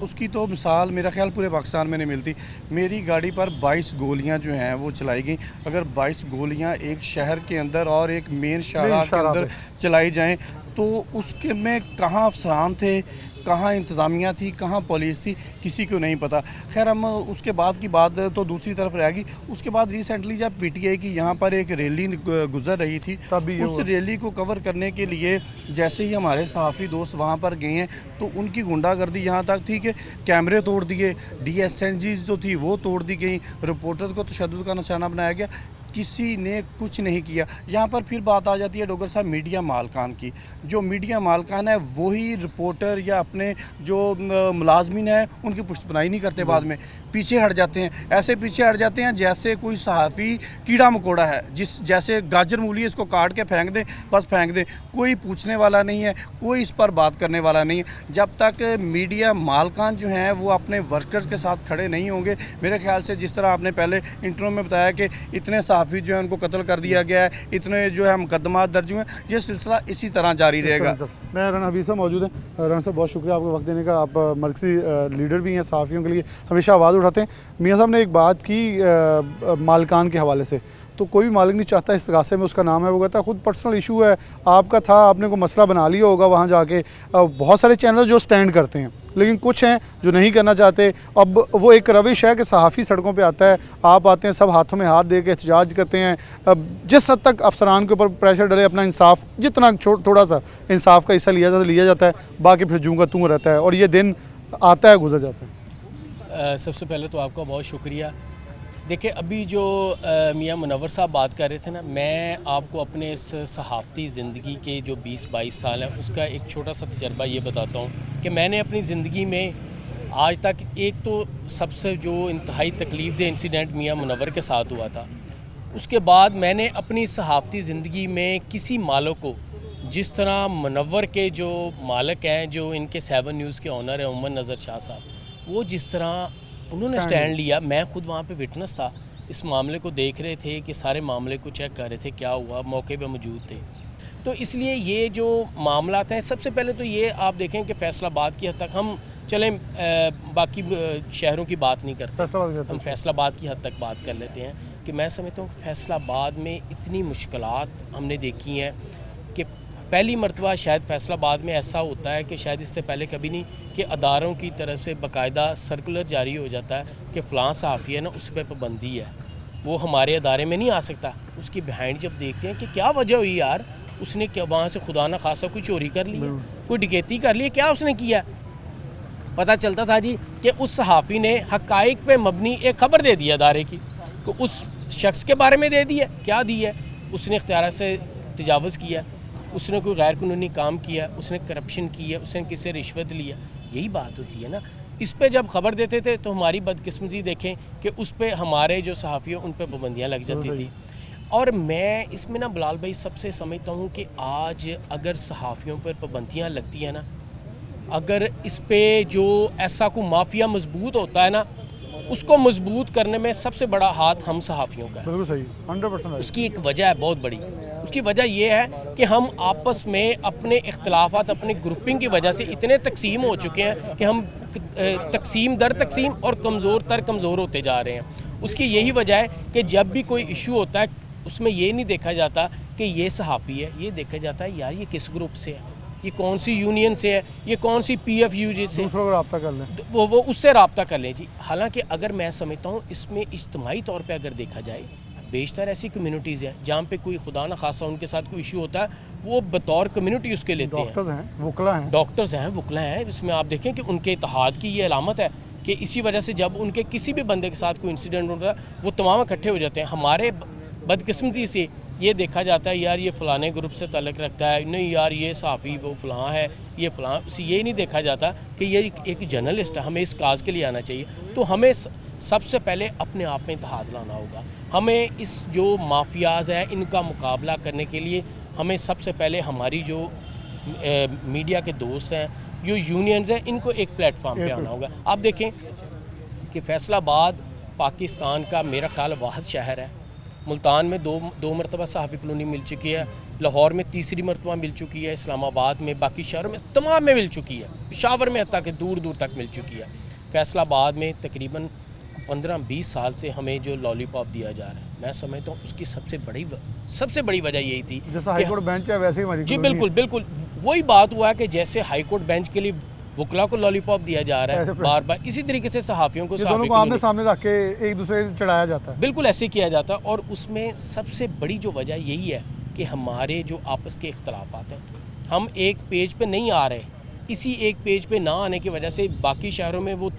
S6: उसकी तो मिसाल मेरा ख्याल पूरे पाकिस्तान में नहीं मिलती। मेरी गाड़ी पर 22 गोलियां जो हैं वो चलाई गई। अगर 22 गोलियां एक शहर के अंदर और एक मेन शाहराह के अंदर चलाई जाएं तो उसके में कहाँ अफसरान थे, कहाँ इंतज़ामिया थी, कहाँ पुलिस थी, किसी को नहीं पता। खैर हम उसके बाद की बात तो दूसरी तरफ रहेगी। उसके बाद रिसेंटली जब PTI की यहाँ पर एक रैली गुजर रही थी, उस रैली को कवर करने के लिए जैसे ही हमारे सहाफ़ी दोस्त वहाँ पर गए हैं तो उनकी गुंडागर्दी यहाँ तक थी कि कैमरे तोड़ दिए, DSNG जो थी वो तोड़ दी गई, रिपोर्टर्स को तशद्दुद का निशाना बनाया गया। किसी ने कुछ नहीं किया। यहाँ पर फिर बात आ जाती है डॉक्टर साहब मीडिया मालकान की। जो मीडिया मालकान है वही रिपोर्टर या अपने जो मुलाजमीन है उनकी पुष्टपनाही नहीं करते, बाद में पीछे हट जाते हैं। ऐसे पीछे हट जाते हैं जैसे कोई सहाफ़ी कीड़ा मकोड़ा है, जैसे गाजर मूली इसको काट के फेंक दें, बस फेंक दें, कोई पूछने वाला नहीं है, कोई इस पर बात करने वाला नहीं है। जब तक मीडिया मालकान जो हैं वो अपने वर्कर्स के साथ खड़े नहीं होंगे, मेरे ख्याल से जिस तरह आपने पहले इंट्रो में बताया कि इतने सहाफ़ी जो है उनको कत्ल कर दिया गया है, इतने जो है मुकदमा दर्ज हुए, ये सिलसिला इसी तरह जारी रहेगा।
S1: मैं राना हबीब साहब मौजूद हैं। राना साहब बहुत शुक्रिया आपको वक्त देने का। आप मरकज़ी लीडर भी हैं, सहाफ़ियों के लिए हमेशा आवाज़ उठाते हैं। मियाँ साहब ने एक बात की मालकान के हवाले से, तो कोई भी मालिक नहीं चाहता इस्तगासे में उसका नाम है, वो कहता है खुद पर्सनल इशू है आपका था, आपने को मसला बना लिया होगा वहाँ जाके। बहुत सारे चैनल जो स्टैंड करते हैं, लेकिन कुछ हैं जो नहीं करना चाहते। अब वो एक रविश है कि सहाफ़ी सड़कों पे आता है, आप आते हैं, सब हाथों में हाथ दे के एहतजाज करते हैं। अब जिस हद तक अफसरान के ऊपर प्रेशर डले, अपना इंसाफ जितना थोड़ा सा इंसाफ का हिस्सा लिया जाता है, बाकी फिर जूँ का तूँ रहता है और ये दिन आता है गुजर जाता है।
S7: सबसे पहले तो आपका बहुत शुक्रिया। देखिए, अभी जो मियाँ मुनव्वर साहब बात कर रहे थे ना, मैं आपको अपने इस सहाफ़ती ज़िंदगी के जो 20-22 साल हैं उसका एक छोटा सा तजर्बा ये बताता हूँ कि मैंने अपनी ज़िंदगी में आज तक एक तो सबसे जो इंतहाई तकलीफ़ दे इंसिडेंट मियाँ मुनव्वर के साथ हुआ था, उसके बाद मैंने अपनी सहाफ़ती ज़िंदगी में किसी मालिक को, जिस तरह मुनव्वर के जो मालिक हैं, जो इनके 7 न्यूज़ के ऑनर हैं उमर नज़र शाह साहब, वो जिस तरह उन्होंने स्टैंड लिया, मैं खुद वहाँ पे विटनेस था, इस मामले को देख रहे थे कि सारे मामले को चेक कर रहे थे क्या हुआ, मौके पे मौजूद थे। तो इसलिए ये जो मामलात हैं, सबसे पहले तो ये आप देखें कि फैसलाबाद की हद तक हम चलें, बाकी शहरों की बात नहीं करते, हम फैसलाबाद की हद तक बात कर लेते हैं कि मैं समझता हूँ फैसलाबाद में इतनी मुश्किलात हमने देखी हैं कि पहली मरतबा शायद फैसलाबाद में ऐसा होता है कि शायद इससे पहले कभी नहीं कि अदारों की तरफ से बाकायदा सर्कुलर जारी हो जाता है कि फ़लाँ सहाफ़ी है ना, उस पर पाबंदी है, वो हमारे अदारे में नहीं आ सकता। उसकी बिहाइंड जब देखते हैं कि क्या वजह हुई यार, उसने क्या वहाँ से खुदा न खासा कोई चोरी कर ली, कोई डकैती कर ली, क्या उसने किया, पता चलता था जी कि उस सहाफ़ी ने हक़ाइक़ पे मबनी एक ख़बर दे दी अदारे की, तो उस शख्स के बारे में दे दी है, क्या दी है, उसने इख्तियार से तजावुज़ किया, उसने कोई गैर कानूनी काम किया, उसने करप्शन किया, उसने किसी रिश्वत लिया, यही बात होती है ना। इस पे जब खबर देते थे तो हमारी बदकिस्मती देखें कि उस पे हमारे जो सहाफ़ी उन पे पाबंदियाँ लग जाती थी। और मैं इसमें ना बिलाल भाई सबसे समझता हूँ कि आज अगर सहाफ़ियों पर पाबंदियाँ लगती हैं ना, अगर इस पे जो ऐसा कोई माफिया मजबूत होता है ना, उसको मजबूत करने में सबसे बड़ा हाथ हम सहाफ़ियों का है।
S1: बिल्कुल सही, 100%
S7: उसकी एक वजह है बहुत बड़ी, उसकी वजह यह है कि हम आपस में अपने इख्तलाफात, अपने ग्रुपिंग की वजह से इतने तकसीम हो चुके हैं कि हम तकसीम दर तकसीम और कमज़ोर होते जा रहे हैं। उसकी यही वजह है कि जब भी कोई इशू होता है उसमें ये नहीं देखा जाता कि ये सहाफ़ी है, ये देखा जाता है यार ये किस ग्रुप से है, ये कौन सी यूनियन से है, ये कौन सी PFU से,
S1: दूसरों को रब्ता कर लें,
S7: वो उससे रब्ता कर लें जी। हालांकि अगर मैं समझता हूँ इसमें इज्तिमाई तौर पे अगर देखा जाए, बेशतर ऐसी कम्युनिटीज़ हैं जहाँ पे कोई खुदा न खासा उनके साथ कोई इशू होता है, वो बतौर कम्युनिटी उसके लेते हैं। डॉक्टर्स हैं, वकला हैं, इसमें आप देखें कि उनके इत्तेहाद की ये अलामत है कि इसी वजह से जब उनके किसी भी बंदे के साथ कोई इंसिडेंट होता है वो तमाम इकट्ठे हो जाते हैं। हमारे बदकिस्मती से ये देखा जाता है यार ये फ़लाने ग्रुप से ताल्लुक़ रखता है, नहीं यार ये सहाफ़ी वो फ़लाँ है, ये फ़लाँ, ये नहीं देखा जाता कि ये एक जर्नलिस्ट है, हमें इस काज के लिए आना चाहिए। तो हमें सबसे पहले अपने आप में इत्तेहाद लाना होगा। हमें इस जो माफियाज़ हैं इनका मुकाबला करने के लिए हमें सबसे पहले हमारी जो मीडिया के दोस्त हैं, जो यूनियंस हैं, इनको एक प्लेटफार्म पे आना होगा। आप देखें कि फैसलाबाद पाकिस्तान का मेरा ख्याल वाहिद शहर है। मुल्तान में दो मरतबा सहाफ़ी कॉलोनी मिल चुकी है, लाहौर में तीसरी मरतबा मिल चुकी है, इस्लामाबाद में, बाकी शहरों में तमाम में मिल चुकी है, पेशावर में हत्ता कि दूर दूर तक मिल चुकी है। फैसलाबाद में तकरीबन 15-20 साल से हमें जो लॉलीपॉप दिया जा रहा है, मैं समझता हूँ उसकी सबसे बड़ी वजह यही थी,
S1: जैसा हाई कोर्ट बेंच है वैसे ही हमारी
S7: जी बिल्कुल वही बात हुआ कि जैसे हाई कोर्ट बेंच के लिए वकला को लॉलीपॉप दिया जा रहा है बार बार, इसी तरीके से सहाफ़ियों को
S1: आमने सामने रख के एक दूसरे से चढ़ाया जाता है।
S7: बिल्कुल ऐसे किया जाता है। और उसमें सबसे बड़ी जो वजह यही है कि हमारे जो आपस के इख्तलाफात हैं, हम एक पेज पे नहीं आ रहे, इसी एक पेज पे ना आने की वजह से बाकी शहरों में वो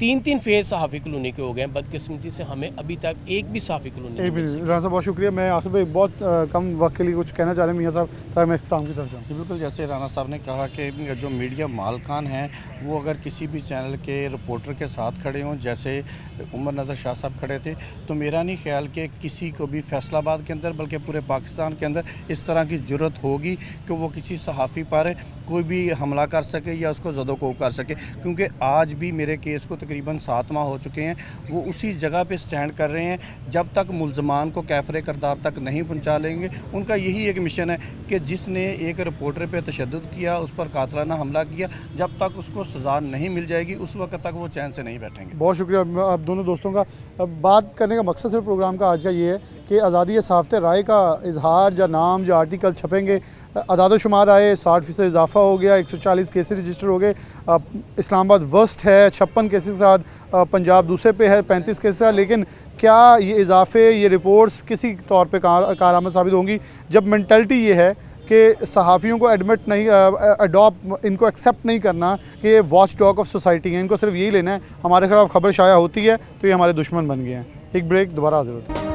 S7: 3 फेज़ सहाफ़ी कॉलोनी के हो गए हैं। बदकिस्मती से हमें अभी तक एक भी सहाफ़ी कॉलोनी
S1: एक
S7: नहीं मिल
S1: मिनट
S7: सकी।
S1: राना साहब बहुत शुक्रिया। मैं आखिर में बहुत कम वक्त के लिए कुछ कहना चाह रहे हैं मियाँ साहब, ताकि मैं इख्तिताम की तरफ जाऊँ।
S6: जी बिल्कुल, जैसे राना साहब ने कहा कि जो मीडिया मालकान हैं वो अगर किसी भी चैनल के रिपोर्टर के साथ खड़े हों, जैसे उमर नज़र शाह साहब खड़े थे, तो मेरा नहीं ख्याल कि किसी को भी फैसलाबाद के अंदर बल्कि पूरे पाकिस्तान के अंदर इस तरह की ज़रूरत होगी कि वो किसी सहाफ़ी पर कोई भी हमला कर सके या उसको ज़दोकोब कर सके। क्योंकि आज भी मेरे केस को तकरीबन 7 माह हो चुके हैं, वो उसी जगह पे स्टैंड कर रहे हैं। जब तक मुल्ज़मान को कैफ़रे करदार तक नहीं पहुँचा लेंगे, उनका यही एक मिशन है कि जिसने एक रिपोर्टर पे तशद्दुद किया, उस पर कातलाना हमला किया, जब तक उसको सज़ा नहीं मिल जाएगी उस वक्त तक वो चैन से नहीं बैठेंगे।
S1: बहुत शुक्रिया आप दोनों दोस्तों का। अब बात करने का मकसद सिर्फ प्रोग्राम का आज का ये है कि आज़ादी सहाफ़त राय का इजहार या नाम जो आर्टिकल छपेंगे, अदाद-ओ-शुमार आए 60% इजाफा हो गया, 140 केसेस रजिस्टर हो गए। इस्लामाबाद वर्स्ट है 56 केसेस के साथ, पंजाब दूसरे पे है 35 केसेस के साथ। लेकिन क्या ये इजाफे, ये रिपोर्ट्स किसी तौर पे कारआमद साबित होंगी जब मेंटलिटी ये है कि सहाफ़ियों को एडमिट नहीं, अडॉप्ट, इनको एक्सेप्ट नहीं करना कि ये वॉच डॉग ऑफ सोसाइटी हैं, इनको सिर्फ यही लेना है हमारे खिलाफ खबर शाया होती है तो ये हमारे दुश्मन बन गए हैं। एक ब्रेक, दोबारा हाजिर होते हैं।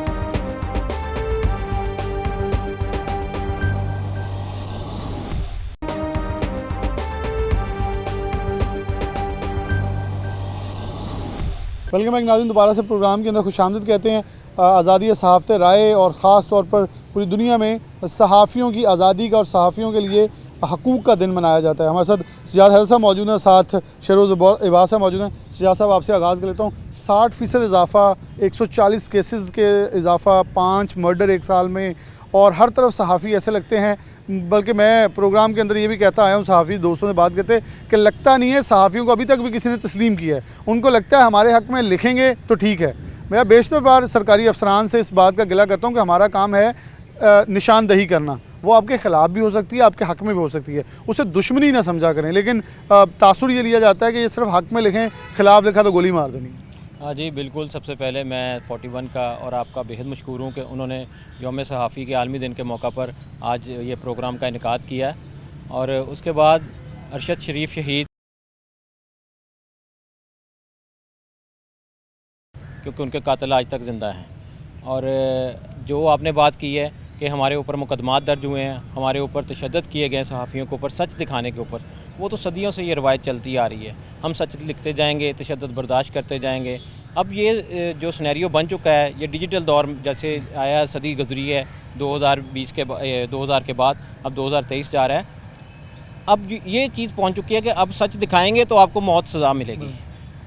S1: वेलकम बैक नाज़रीन, दोबारा से प्रोग्राम के अंदर खुशामदीद कहते हैं। आज़ादी सहाफ़त राय और ख़ास तौर पर पूरी दुनिया में सहाफ़ियों की आज़ादी का और सहाफ़ियों के लिए हकूक़ का दिन मनाया जाता है। हमारे साथ सिजाद हैदर साहब मौजूद हैं, साथ शेरोज़ इबाद साहब मौजूद हैं। सिजाद साहब आपसे आगाज़ कर लेता हूँ। 60% इजाफ़ा, 140 केसेस के इजाफ़ा, 5 मर्डर एक साल में, और हर तरफ सहाफ़ी ऐसे लगते हैं, बल्कि मैं प्रोग्राम के अंदर ये भी कहता आया हूँ, सहाफ़ी दोस्तों से बात करते कि लगता नहीं है सहाफ़ियों को अभी तक भी किसी ने तस्लीम किया है। उनको लगता है हमारे हक़ में लिखेंगे तो ठीक है। मैं बेशतर बार सरकारी अफसरान से इस बात का गिला करता हूँ कि हमारा काम है निशानदही करना। वो आपके ख़िलाफ़ भी हो सकती है, आपके हक़ में भी हो सकती है, उसे दुश्मनी ना समझा करें। लेकिन तासुर ये लिया जाता है कि ये सिर्फ हक़ में लिखें, ख़िलाफ़ लिखा तो गोली मार देनी।
S8: हाँ जी बिल्कुल। सबसे पहले मैं 41 का और आपका बेहद मशकूर हूँ कि उन्होंने यौम सहाफ़ी के आलमी दिन के मौका पर आज ये प्रोग्राम का इनेकाद किया है। और उसके बाद अरशद शरीफ शहीद, क्योंकि उनके कातिल आज तक ज़िंदा हैं। और जो आपने बात की है कि हमारे ऊपर मुकदमात दर्ज हुए हैं, हमारे ऊपर तशद्दुद किए गए सहाफ़ियों के ऊपर सच दिखाने के ऊपर, वो तो सदियों से ये रवायत चलती आ रही है। हम सच लिखते जाएंगे, तशद्दुद बर्दाश्त करते जाएंगे। अब ये जो सिनेरियो बन चुका है, ये डिजिटल दौर जैसे आया, सदी गुजरी है 2020 के 2000 के बाद, अब 2023 जा रहा है। अब ये चीज़ पहुंच चुकी है कि अब सच दिखाएंगे तो आपको मौत सज़ा मिलेगी।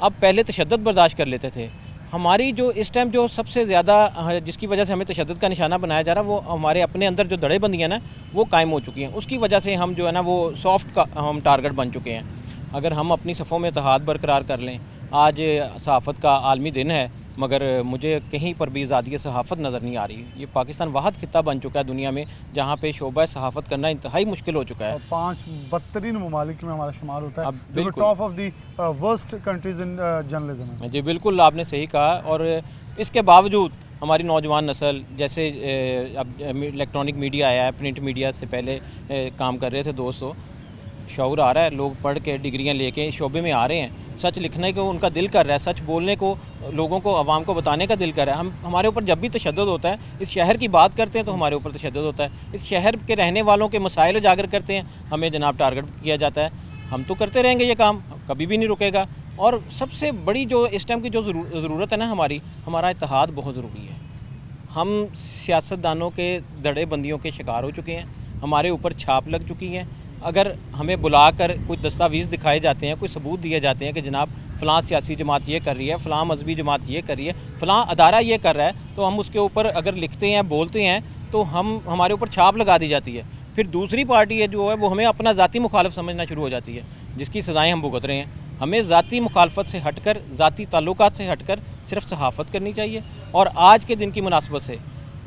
S8: अब पहले तशद्दुद बर्दाश्त कर लेते थे। हमारी जो इस टाइम जो सबसे ज़्यादा जिसकी वजह से हमें तशद्दुद का निशाना बनाया जा रहा है, वो हमारे अपने अंदर जो धड़ेबंदियाँ ना वो कायम हो चुकी हैं। उसकी वजह से हम जो है ना वो सॉफ्ट का हम टारगेट बन चुके हैं। अगर हम अपनी सफ़ों में इत्तेहाद बरकरार कर लें, आज सहाफ़त का आलमी दिन है, मगर मुझे कहीं पर भी आज़ादी सहाफ़त नज़र नहीं आ रही। ये पाकिस्तान वाहद खित्ता बन चुका है दुनिया में जहाँ पे शोबा सहाफ़त करना इंतहाई मुश्किल हो चुका है।
S1: 5 बदतरीन ममालिक में हमारा शुमार होता है,
S8: अब बिल्कुल
S1: top of the worst countries in journalism है।
S8: जी बिल्कुल, आपने सही कहा। और इसके बावजूद हमारी नौजवान नस्ल, जैसे अब इलेक्ट्रॉनिक मीडिया आया है, प्रिंट मीडिया से पहले काम कर रहे थे दोस्तों, शऊर आ रहा है, लोग पढ़ के डिग्रियां लेके शोबे में आ रहे हैं, सच लिखने को उनका दिल कर रहा है, सच बोलने को लोगों को, आवाम को बताने का दिल कर रहा है। हमारे ऊपर जब भी तशद्दुद होता है, इस शहर की बात करते हैं तो हमारे ऊपर तशद्दुद होता है, इस शहर के रहने वालों के मसाइल उजागर करते हैं, हमें जनाब टारगेट किया जाता है। हम तो करते रहेंगे ये काम, कभी भी नहीं रुकेगा। और सबसे बड़ी जो इस टाइम की जो ज़रूरत है ना, हमारा इत्तेहाद बहुत ज़रूरी है। हम सियासतदानों के धड़ेबंदियों के शिकार हो चुके हैं, हमारे ऊपर छाप लग चुकी हैं। अगर हमें बुलाकर कुछ दस्तावेज़ दिखाए जाते हैं, कुछ सबूत दिए जाते हैं कि जनाब फ़लाँ सियासी जमात ये कर रही है, फ़लाँ मजहबी जमात ये कर रही है, फ़लाँ अदारा ये कर रहा है, तो हम उसके ऊपर अगर लिखते हैं, बोलते हैं, तो हमारे ऊपर छाप लगा दी जाती है। फिर दूसरी पार्टी है जो है वो हमें अपना ज़ाती मुखालिफ समझना शुरू हो जाती है, जिसकी सज़ाएँ हम भुगत रहे हैं। हमें ज़ाती मुखालफत से हटकर, ज़ाती ताल्लुकात से हटकर सिर्फ सहाफ़त करनी चाहिए। और आज के दिन की मुनासबत से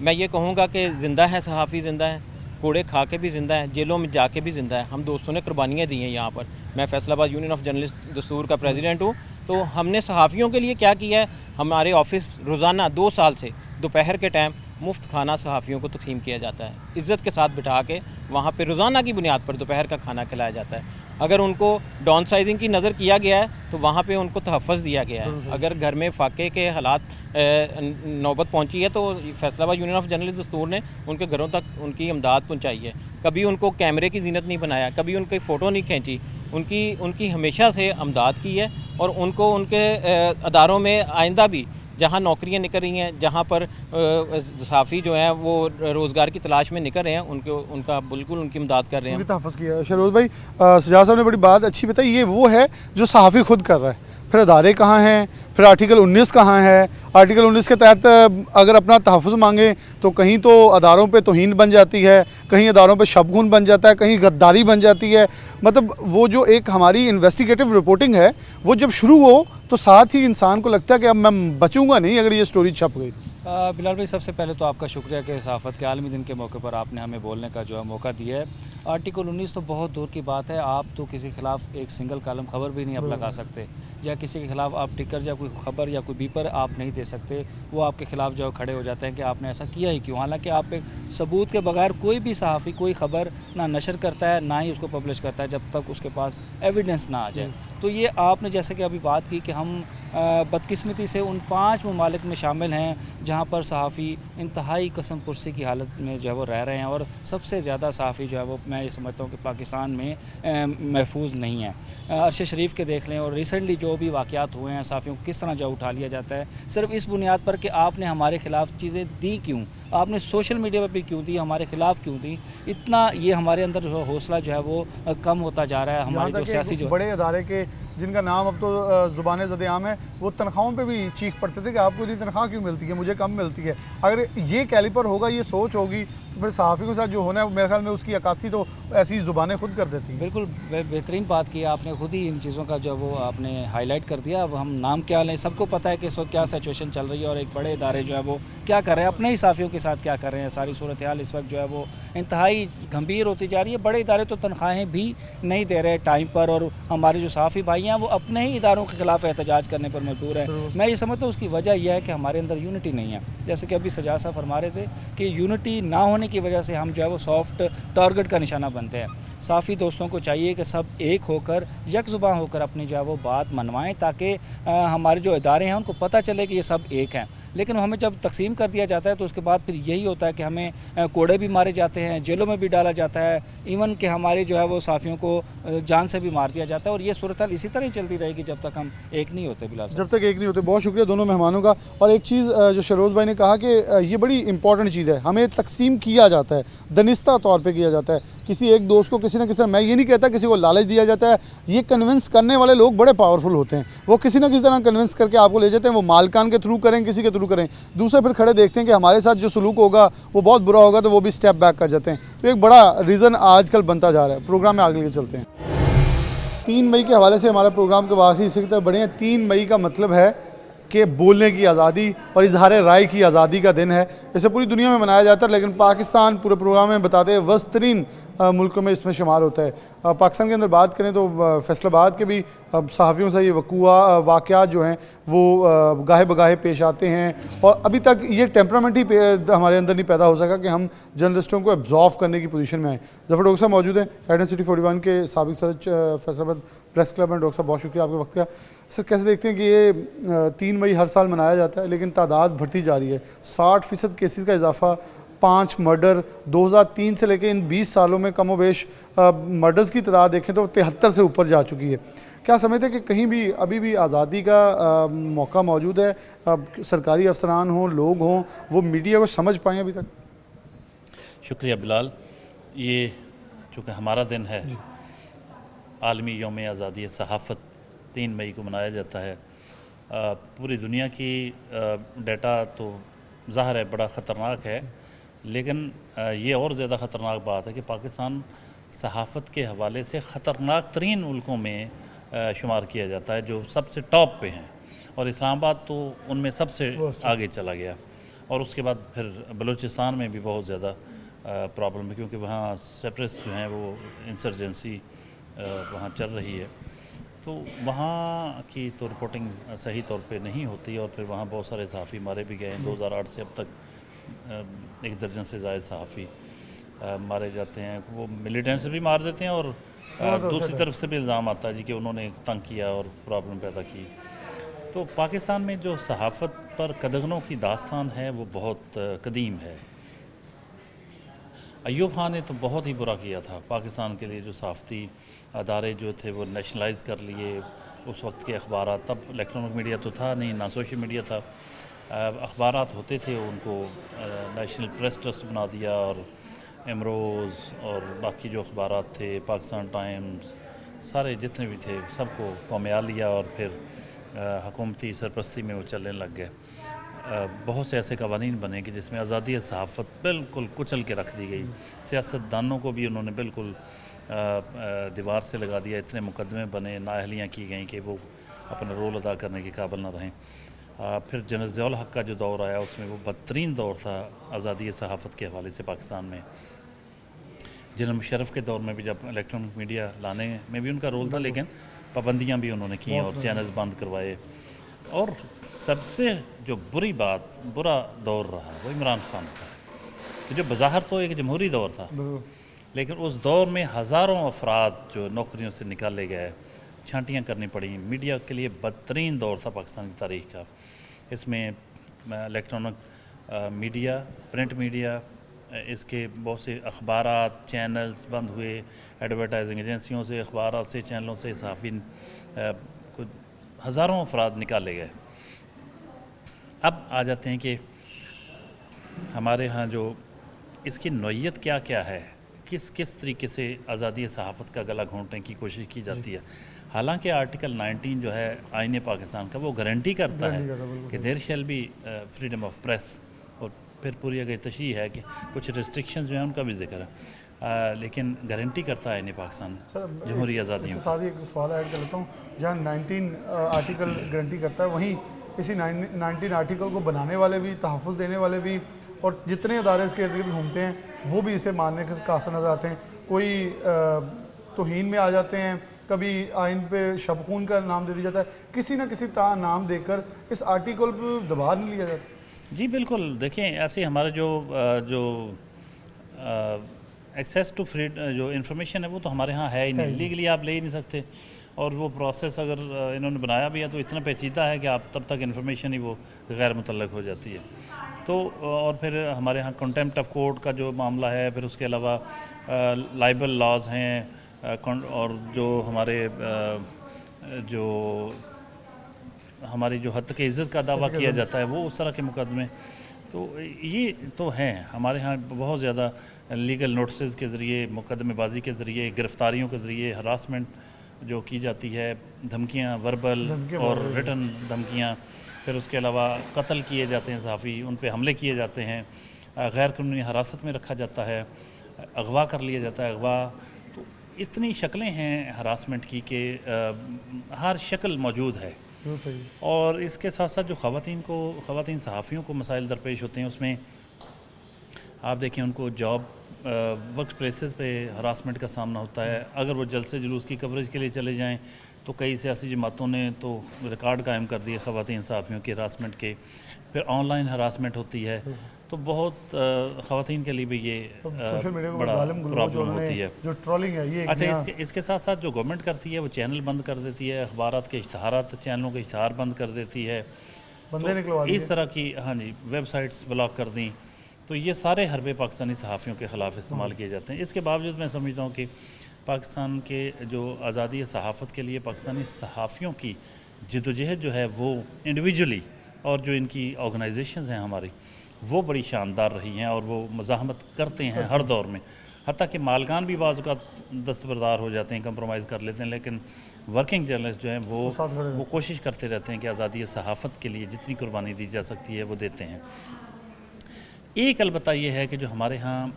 S8: मैं ये कहूँगा कि ज़िंदा है सहाफ़ी, ज़िंदा है, कोड़े खा के भी ज़िंदा है, जेलों में जाके भी ज़िंदा है। हम दोस्तों ने कुर्बानियाँ दी हैं यहाँ पर। मैं फैसलाबाद यूनियन ऑफ जर्नलिस्ट दस्तूर का प्रेसिडेंट हूँ। तो हमने सहाफ़ियों के लिए क्या किया है, हमारे ऑफिस रोज़ाना 2 साल से दोपहर के टाइम मुफ्त खाना सहाफ़ियों को तक़सीम किया जाता है। इज़्ज़त के साथ बिठा के वहाँ पे रोज़ाना की बुनियाद पर दोपहर का खाना खिलाया जाता है। अगर उनको डाउन साइजिंग की नज़र किया गया है तो वहाँ पे उनको तहफ़्फ़ुज़ दिया गया है। अगर घर में फाके के हालात नौबत पहुँची है तो फैसलाबाद यूनियन ऑफ जर्नलिस्ट दस्तूर ने उनके घरों तक उनकी इमदाद पहुँचाई है। कभी उनको कैमरे की ज़ीनत नहीं बनाया, कभी उनकी फ़ोटो नहीं खींची, उनकी हमेशा से इमदाद की है। और उनको उनके अदारों में आइंदा भी जहाँ नौकरियाँ निकल रही हैं, जहाँ पर सहाफ़ी जो हैं वो रोज़गार की तलाश में निकल रहे हैं, उनका बिल्कुल उनकी इमदाद कर रहे हैं।
S1: तहफ़्फ़ुज़ किया शहरोज़ भाई। सजाद साहब ने बड़ी बात अच्छी बताई, ये वो है जो सहाफ़ी खुद कर रहा है। फिर अदारे कहाँ हैं, फिर आर्टिकल 19 कहाँ है। आर्टिकल 19 के तहत अगर अपना तहफ़्फ़ुज़ मांगे तो कहीं तो अदारों पे तौहीन बन जाती है, कहीं अदारों पे शबगुन बन जाता है, कहीं गद्दारी बन जाती है। मतलब वो जो एक हमारी इन्वेस्टिगेटिव रिपोर्टिंग है वो जब शुरू हो तो साथ ही इंसान को लगता है कि अब मैं बचूंगा नहीं अगर ये स्टोरी छप गई।
S9: बिलाल भाई, सबसे पहले तो आपका शुक्रिया कि सहाफ़त के आलमी दिन के मौके पर आपने हमें बोलने का जो है मौका दिया है। आर्टिकल 19 तो बहुत दूर की बात है, आप तो किसी के ख़िलाफ़ एक सिंगल कॉलम ख़बर भी नहीं आप लगा सकते, या किसी के ख़िलाफ़ आप टिकर या कोई ख़बर या कोई बीपर आप नहीं दे सकते। वो आपके ख़िलाफ़ जो खड़े हो जाते हैं कि आपने ऐसा किया ही क्यों। हालांकि आप एक सबूत के बगैर कोई भी सहाफ़ी कोई ख़बर ना नशर करता है ना ही उसको पब्लिश करता है जब तक उसके पास एविडेंस ना आ जाए। तो ये आपने जैसे कि अभी बात की कि हम बदकिस्मती से उन 5 ममालिक में शामिल हैं जहाँ पर सहाफ़ी इंतहाई कसम पुरसी की हालत में जो है वो रह रहे हैं, और सबसे ज़्यादा सहाफ़ी जो है वो मैं ये समझता हूँ कि पाकिस्तान में महफूज नहीं है। अरशद शरीफ के देख लें और रिसेंटली जो भी वाक़यात हुए हैं, सहाफ़ियों को किस तरह जो उठा लिया जाता है सिर्फ इस बुनियाद पर कि आपने हमारे ख़िलाफ़ चीज़ें दी क्यों, आपने सोशल मीडिया पर भी क्यों दी, हमारे ख़िलाफ़ क्यों दी। इतना ये हमारे अंदर जो हौसला जो है वो कम होता जा रहा है। हमारे जो सियासी जो
S1: बड़े अदारे के जिनका नाम अब तो ज़ुबान ज़द-ए-आम है, वो तनख्वाहों पे भी चीख पड़ते थे कि आपको इतनी तनख्वाह क्यों मिलती है, मुझे कम मिलती है। अगर ये कैलिपर होगा, ये सोच होगी, तो फिर सहाफ़ी के साथ जो होना है मेरे ख्याल में उसकी अक्कासी तो ऐसी ज़ुबानें खुद कर देती हैं।
S9: बिल्कुल बेहतरीन बात की आपने, खुद ही इन चीज़ों का जो वो आपने हाईलाइट कर दिया। अब हम नाम क्या लें, सबको पता है कि इस वक्त क्या सिचुएशन चल रही है और एक बड़े इदारे जो है वो क्या कर रहे हैं, अपने ही सहाफ़ियों के साथ क्या कर रहे हैं। सारी सूरत हाल इस वक्त जो है वो इंतहाई गंभीर होती जा रही है। बड़े इदारे तो तनख्वाहें भी नहीं दे रहे टाइम पर, और हमारे जो सहाफ़ी भाई हैं वो अपने ही इदारों के ख़िलाफ़ एहतजाज करने पर मजबूर है। मैं ये समझता हूँ उसकी वजह यह है कि हमारे अंदर यूनिटी नहीं है। जैसे कि अभी सजाद साहब फरमा रहे थे कि यूनिटी ना होने की वजह से हम जो है वो सॉफ्ट टारगेट का निशाना बनते हैं। सहाफ़ी दोस्तों को चाहिए कि सब एक होकर यकजुबां होकर अपनी जो है वो बात मनवाएं, ताकि हमारे जो इदारे हैं उनको पता चले कि ये सब एक हैं। लेकिन हमें जब तकसीम कर दिया जाता है तो उसके बाद फिर यही होता है कि हमें कोड़े भी मारे जाते हैं, जेलों में भी डाला जाता है, इवन कि हमारे जो है वो साफियों को जान से भी मार दिया जाता है। और ये सूरत हाल इसी तरह ही चलती रहेगी जब तक हम एक नहीं होते। बिलाल
S1: जब तक एक नहीं होते। बहुत शुक्रिया दोनों मेहमानों का। और एक चीज़ जो शहरोज़ भाई ने कहा कि ये बड़ी इंपॉर्टेंट चीज़ है, हमें तकसीम किया जाता है, दनिस्ता तौर पर किया जाता है। किसी एक दोस्त को किसी न किसी, मैं ये नहीं कहता किसी को लालच दिया जाता है, ये कन्विंस करने वाले लोग बड़े पावरफुल होते हैं। वो किसी न किसी तरह कन्विंस करके आपको ले जाते हैं, वो मालकान के थ्रू करें, किसी के थ्रू करें, दूसरे फिर खड़े देखते हैं कि हमारे साथ जो सलूक होगा वो बहुत बुरा होगा, तो वो भी स्टेप बैक कर जाते हैं। तो एक बड़ा रीज़न आजकल बनता जा रहा है। प्रोग्राम में आगे लेके चलते हैं। 3 मई के हवाले से हमारा प्रोग्राम के आखिरी हिस्से की तरफ बढ़े हैं। 3 मई का मतलब है कि बोलने की आज़ादी और इजहार राय की आज़ादी का दिन है। इसे पूरी दुनिया में मनाया जाता है, लेकिन पाकिस्तान पूरे प्रोग्राम में बताते हैं वस्तरीन मुल्कों में इसमें शुमार होता है। पाकिस्तान के अंदर बात करें तो फैसलाबाद के भी सहाफ़ियों से ये वाक़यात जो हैं वो गाहे बगाहे पेश आते हैं, और अभी तक ये टेम्परामेंट ही हमारे अंदर नहीं पैदा हो सका कि हम जर्नलिस्टों को एब्जॉर्व करने की पोजीशन में आए। जफ़र डॉक्टर साहब मौजूद हैं, हेड सिटी 41 के साबिक़ सदस्य फैसलाबाद प्रेस क्लब में। डॉक्टर साहब बहुत शुक्रिया आपके वक्त का। सर, कैसे देखते हैं कि ये 3 मई हर साल मनाया जाता है, लेकिन तादाद बढ़ती जा रही है, 60% केसेस का इजाफा, 5 मर्डर 2003 से लेकर इन 20 सालों में कम व बेश मर्डर्स की तादाद देखें तो 73 से ऊपर जा चुकी है। क्या समझते हैं कि कहीं भी अभी भी आज़ादी का मौका मौजूद है? सरकारी अफसरान हों, लोग हों, वो मीडिया को समझ पाएँ अभी तक?
S10: शुक्रिया बिलाल। ये चूँकि हमारा दिन है, आलमी यौम आज़ादी सहाफ़त 3 मई को मनाया जाता है। पूरी दुनिया की डाटा तो ज़ाहिर है बड़ा ख़तरनाक है, लेकिन ये और ज़्यादा ख़तरनाक बात है कि पाकिस्तान सहाफ़त के हवाले से ख़तरनाक तरीन मुल्कों में शुमार किया जाता है, जो सबसे टॉप पे हैं, और इस्लामाबाद तो उनमें सबसे आगे चला गया। और उसके बाद फिर बलूचिस्तान में भी बहुत ज़्यादा प्रॉब्लम है, क्योंकि वहाँ सेपरेटिस्ट जो हैं वो इंसर्जेंसी वहाँ चल रही है, तो वहाँ की तो रिपोर्टिंग सही तौर पे नहीं होती, और फिर वहाँ बहुत सारे सहाफ़ी मारे भी गए हैं। 2008 से अब तक 1 दर्जन से ज़ायद सहाफ़ी मारे जाते हैं, वो मिलिटेंट से भी मार देते हैं और दूसरी तरफ से भी इल्ज़ाम आता है जी कि उन्होंने तंग किया और प्रॉब्लम पैदा की। तो पाकिस्तान में जो सहाफ़त पर कदगनों की दास्तान है वो बहुत कदीम है। अय्यूब खान ने तो बहुत ही बुरा किया था पाकिस्तान के लिए, जो सहाफ़ती अदारे जो थे वो नेशनलाइज़ कर लिए। उस वक्त के अखबार, तब इलेक्ट्रॉनिक मीडिया तो था नहीं, ना सोशल मीडिया था, अखबार होते थे, उनको नेशनल प्रेस ट्रस्ट बना दिया और एमरोज़ और बाकी जो अखबार थे, पाकिस्तान टाइम्स, सारे जितने भी थे सबको कौमिया लिया और फिर हुकूमती सरपरस्ती में वो चलने लग गए। बहुत से ऐसे कवानीन बने कि जिसमें आज़ादी सहाफ़त बिल्कुल कुचल के रख दी गई। सियासतदानों को भी उन्होंने बिल्कुल दीवार से लगा दिया। इतने मुकदमे बने, नाअहलियाँ की गई कि वो अपना रोल अदा करने के काबिल न रहें। फिर जनरल ज़ियाउल हक़ का जो दौर आया उसमें वो बदतरीन दौर था आज़ादी सहाफ़त के हवाले से पाकिस्तान में। जनरल मुशर्रफ के दौर में भी जब इलेक्ट्रॉनिक मीडिया लाने में भी उनका रोल था, लेकिन पाबंदियाँ भी उन्होंने की और चैनल्स बंद करवाए। और सबसे जो बुरा दौर रहा वो इमरान खान का, कि जो बज़ाहिर तो एक जमहूरी दौर था, लेकिन उस दौर में हज़ारों अफराद जो नौकरियों से निकाले गए, छांटियाँ करनी पड़ी। मीडिया के लिए बदतरीन दौर था पाकिस्तान की तारीख़ का। इसमें इलेक्ट्रॉनिक मीडिया, प्रिंट मीडिया, इसके बहुत से अखबारात, चैनल्स बंद हुए, एडवर्टाइजिंग एजेंसियों से, अखबारात से, चैनलों से सहाफ़ी कुछ हज़ारों अफराद निकाले गए। अब आ जाते हैं कि हमारे यहाँ जो इसकी नौइयत क्या क्या है, किस किस तरीके से आज़ादी सहाफ़त का गला घोंटने की कोशिश की जाती है। हालांकि आर्टिकल 19 जो है आईन पाकिस्तान का, वो गारंटी करता है कि there shall be freedom of press, और फिर पूरी अगर तशरीह है कि कुछ रिस्ट्रिक्शंस जो हैं उनका भी जिक्र है, लेकिन गारंटी करता है आईन पाकिस्तान जमहूरी आज़ादी में।
S1: साथ ही एक सवाल ऐड कर लेता हूँ, जहाँ 19 आर्टिकल गारंटी करता है, वहीं इसी 19 आर्टिकल को बनाने वाले भी, तहफ़्फ़ुज़ देने वाले भी और जितने अदारे इसके इर्द गिर्द घूमते हैं वो भी इसे मानने के कासिर नज़र आते हैं। कोई तौहीन में आ जाते हैं, कभी आइन पे शबखून का नाम दे दिया जाता है, किसी न किसी नाम देकर इस आर्टिकल पर दबाव नहीं लिया जाता।
S10: जी बिल्कुल, देखें ऐसे हमारे जो एक्सेस टू फ्री जो इंफॉर्मेशन है वो तो हमारे यहाँ है ही नहीं, लीगली आप ले ही नहीं सकते। और वो प्रोसेस अगर इन्होंने बनाया भी है तो इतना पेचीदा है कि आप तब तक इन्फॉर्मेशन ही वो गैर मुतल्लक हो जाती है। तो और फिर हमारे यहाँ कंटेम्प्ट ऑफ कोर्ट का जो मामला है, फिर उसके अलावा लाइबल लॉज हैं, और जो हमारी जो हद की इज़्ज़त का दावा किया जाता है वो उस तरह के मुकदमे, तो ये तो हैं हमारे यहाँ बहुत ज़्यादा। लीगल नोटिस के ज़रिए, मुकदमेबाजी के ज़रिए, गिरफ़्तारियों के ज़रिए हरासमेंट जो की जाती है, धमकियाँ, वर्बल और रिटन धमकियाँ, फिर उसके अलावा कत्ल किए जाते हैं सहाफ़ी, उन पे हमले किए जाते हैं, गैर कानूनी हिरासत में रखा जाता है, अगवा कर लिया जाता है, अगवा। तो इतनी शक्लें हैं हरासमेंट की कि हर शक्ल मौजूद है। और इसके साथ साथ जो ख़वातीन सहाफ़ियों को मसाइल दरपेश होते हैं, उसमें आप देखें उनको जॉब वर्क प्लेसेस पे हरासमेंट का सामना होता है। अगर वो जलसे जुलूस की कवरेज के लिए चले जाएं तो कई सियासी जमातों ने तो रिकॉर्ड कायम कर दिए ख़वातीन सहाफ़ियों की हरासमेंट के। फिर ऑनलाइन हरासमेंट होती है, तो बहुत ख़वातीन के लिए भी ये बड़ा प्रॉब्लम होती है, जो ट्रोलिंग है ये। अच्छा, इसके साथ साथ जो गवर्नमेंट करती है वो चैनल बंद कर देती है, अखबारात के इश्तहारात, चैनलों के इश्तहार बंद कर देती है, तो इस तरह की, हाँ जी, वेबसाइट्स ब्लॉक कर दी। तो ये सारे हरबे पाकिस्तानी सहाफ़ियों के ख़िलाफ़ इस्तेमाल किए जाते हैं। इसके बावजूद मैं समझता हूँ कि पाकिस्तान के जो आज़ादी सहाफ़त के लिए पाकिस्तानी सहाफ़ियों की जद्दोजहद जो है वो इंडिविजुअली और जो इनकी ऑर्गेनाइजेशंस हैं हमारी, वो बड़ी शानदार रही हैं और वो मज़ाहमत करते हैं हर दौर में। हत्ता कि मालकान भी बाज़ का दस्तबरदार हो जाते हैं, कंप्रोमाइज़ कर लेते हैं, लेकिन वर्किंग जर्नलिस्ट जो हैं वो कोशिश करते रहते हैं कि आज़ादी सहाफ़त के लिए जितनी कुर्बानी दी जा सकती है वो देते हैं। एक अलबत्ता ये है कि जो हमारे यहाँ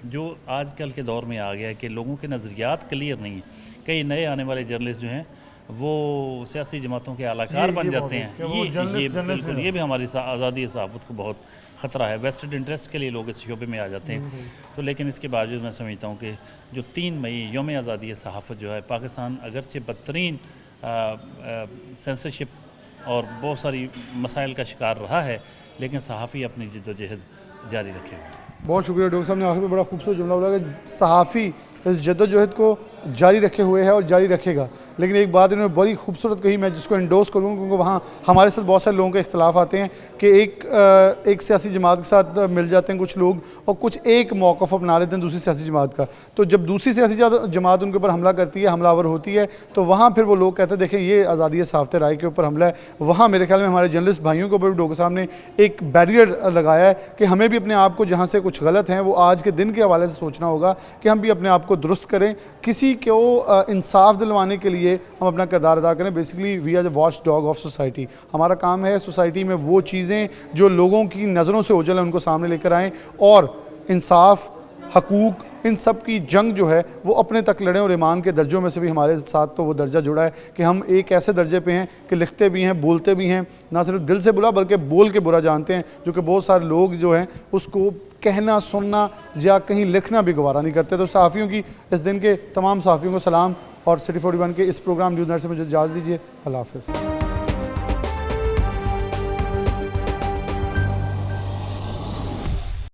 S10: जो आजकल के दौर में आ गया है कि लोगों के नज़रियात क्लियर नहीं है, कई नए आने वाले जर्नलिस्ट जो हैं वो सियासी जमातों के आलाकार बन जाते हैं। ये बिल्कुल, ये भी हमारी आज़ादी सहाफ़त को बहुत ख़तरा है। वेस्टेड इंटरेस्ट के लिए लोग इस शोबे में आ जाते हैं। तो लेकिन इसके बावजूद मैं समझता हूँ कि जो 3 मई यौम आज़ादी सहाफ़त जो है, पाकिस्तान अगरचे बदतरीन सेंसरशिप और बहुत सारी मसाइल का शिकार रहा है, लेकिन सहाफ़ी अपनी जद्दोजहद जारी रखे हुए।
S1: बहुत शुक्रिया डॉक्टर साहब ने आखिर में बड़ा खूबसूरत जुमला बोला कि सहाफ़ी इस जद्दोजहद को जारी रखे हुए है और जारी रखेगा। लेकिन एक बात इन्होंने बड़ी खूबसूरत कही, मैं जिसको इंडोर्स करूँगा, क्योंकि वहाँ हमारे साथ बहुत सारे लोगों के इख्तलाफ आते हैं कि एक सियासी जमात के साथ मिल जाते हैं कुछ लोग और कुछ एक मौक़िफ़ अपना लेते हैं दूसरी सियासी जमात का। तो जब दूसरी सियासी जमात उनके ऊपर हमला करती है, हमलावर होती है, तो वहाँ फिर वो लोग कहते हैं देखें ये आज़ादी सहाफ़त राय के ऊपर हमला है। वहाँ मेरे ख्याल में हमारे जर्नलिस्ट भाइयों के ऊपर भी डॉक्टर साहब ने एक बैरियर लगाया है कि हमें भी अपने आप को जहाँ से कुछ गलत हैं वो आज के दिन के हवाले से सोचना होगा कि हम भी अपने आप को दुरुस्त करें, किसी को इंसाफ दिलवाने के लिए हम अपना किरदार अदा करें। Basically we are the watch dog of society. हमारा काम है सोसाइटी में वो चीज़ें जो लोगों की नज़रों से ओझल हैं उनको सामने लेकर आएँ और इंसाफ, हकूक़, इन सब की जंग जो है वो अपने तक लड़ें। और ईमान के दर्जों में से भी हमारे साथ तो वो दर्जा जुड़ा है कि हम एक ऐसे दर्जे पे हैं कि लिखते भी हैं, बोलते भी हैं, ना सिर्फ दिल से बुरा बल्कि बोल के बुरा जानते हैं, जो कि बहुत सारे लोग जो हैं उसको कहना, सुनना या कहीं लिखना भी गवारा नहीं करते। तो सहाफ़ियों की इस दिन के तमाम सहाफ़ियों को सलाम और सिटी 41 के इस प्रोग्राम न्यूज़ नाइट से मुझे इजाज़त दीजिए। अल्लाह हाफ़िज़।